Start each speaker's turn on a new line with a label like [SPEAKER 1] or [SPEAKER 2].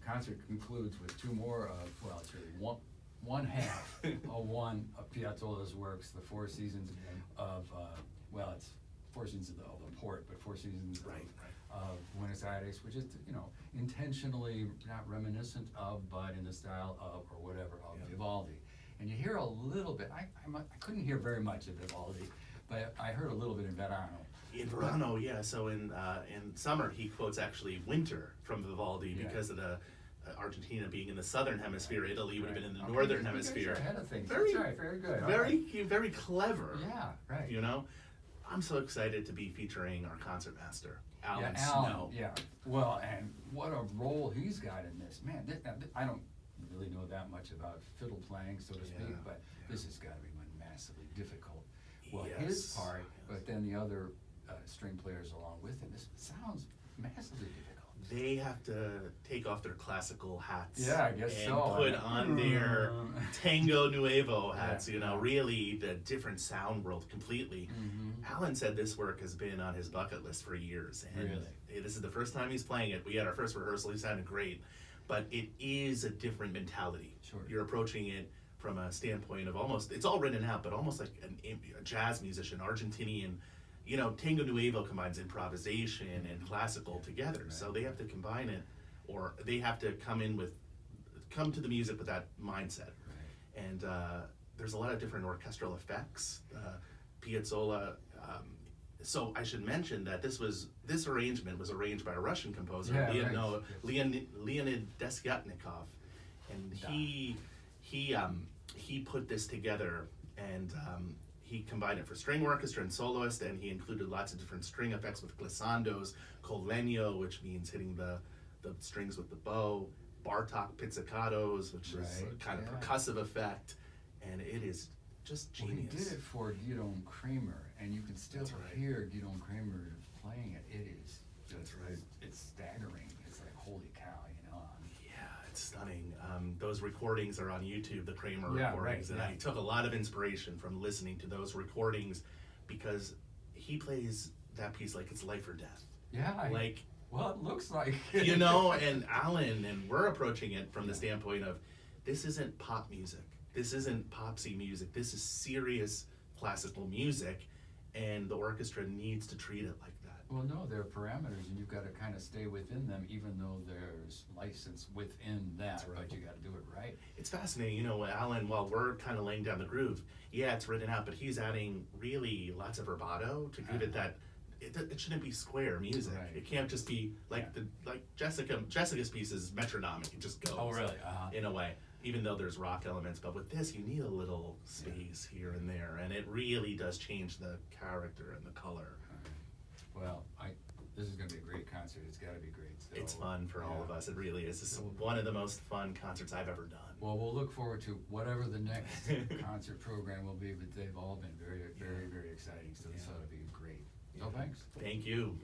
[SPEAKER 1] concert concludes with two more of, well, it's really one half of one of Piazzolla's works, the Four Seasons of, well, it's Four Seasons of the Port, but Four Seasons of Buenos Aires, which is, you know, intentionally not reminiscent of, but in the style of, or whatever, of Vivaldi. And you hear a little bit, I couldn't hear very much of Vivaldi, but I heard a little bit in Verano.
[SPEAKER 2] In Verano, yeah. So in summer, he quotes actually winter from Vivaldi because of the Argentina being in the southern hemisphere. Italy would have been in the northern hemisphere.
[SPEAKER 1] You're ahead of things.
[SPEAKER 2] Very,
[SPEAKER 1] That's right. Very good.
[SPEAKER 2] Very clever.
[SPEAKER 1] Yeah, right.
[SPEAKER 2] You know, I'm so excited to be featuring our concertmaster, Alan
[SPEAKER 1] Yeah,
[SPEAKER 2] Snow.
[SPEAKER 1] yeah. Well, and what a role he's got in this. Man, I don't really know that much about fiddle playing, so to speak, but this has got to be massively difficult. Well, his part, but then the other string players along with him. This sounds massively difficult.
[SPEAKER 2] They have to take off their classical hats.
[SPEAKER 1] Yeah, I guess
[SPEAKER 2] and
[SPEAKER 1] so.
[SPEAKER 2] put on their Tango Nuevo hats. You know, really the different sound world completely. Alan said this work has been on his bucket list for years, and this is the first time he's playing it. We had our first rehearsal; he sounded great, but it is a different mentality.
[SPEAKER 1] Sure.
[SPEAKER 2] You're approaching it from a standpoint of almost, it's all written out, but almost like a jazz musician, Argentinian. You know, Tango Nuevo combines improvisation and classical together, so they have to combine it, or they have to come to the music with that mindset. And there's a lot of different orchestral effects. Piazzolla. So I should mention that this arrangement was arranged by a Russian composer, Leonid Desyatnikov, and he put this together, and he combined it for string orchestra and soloist, and he included lots of different string effects with glissandos, col legno, which means hitting the strings with the bow, Bartok pizzicatos, which is a kind of percussive effect, and it is just genius.
[SPEAKER 1] Well, he did it for Guidon Kramer, and you can still hear Guidon Kramer playing it. It is just, it's staggering. It's like, holy cow, you know.
[SPEAKER 2] Yeah, it's stunning. Those recordings are on YouTube, the Kramer recordings, and I took a lot of inspiration from listening to those recordings, because he plays that piece like it's life or death.
[SPEAKER 1] Yeah,
[SPEAKER 2] like,
[SPEAKER 1] well, it looks like
[SPEAKER 2] you know. And Alan and we're approaching it from the standpoint of, this isn't pop music, this isn't popsy music, this is serious classical music, and the orchestra needs to treat it like that.
[SPEAKER 1] Well, no, there are parameters, and you've got to kind of stay within them, even though there's license within that, but you got to do it right.
[SPEAKER 2] It's fascinating, you know, Alan, while we're kind of laying down the groove, it's written out, but he's adding really lots of vibrato to give it that, it shouldn't be square music. It can't just be like Jessica's piece is metronomic, it just goes.
[SPEAKER 1] Oh, really?
[SPEAKER 2] In a way, even though there's rock elements, but with this, you need a little space here and there, and it really does change the character and the color.
[SPEAKER 1] Well, this is going to be a great concert. It's got to be great. So,
[SPEAKER 2] it's fun for all of us. It really is. This is one of the most fun concerts I've ever done.
[SPEAKER 1] Well, we'll look forward to whatever the next concert program will be, but they've all been very, very, very exciting. So this ought to be great. So thanks.
[SPEAKER 2] Thank you.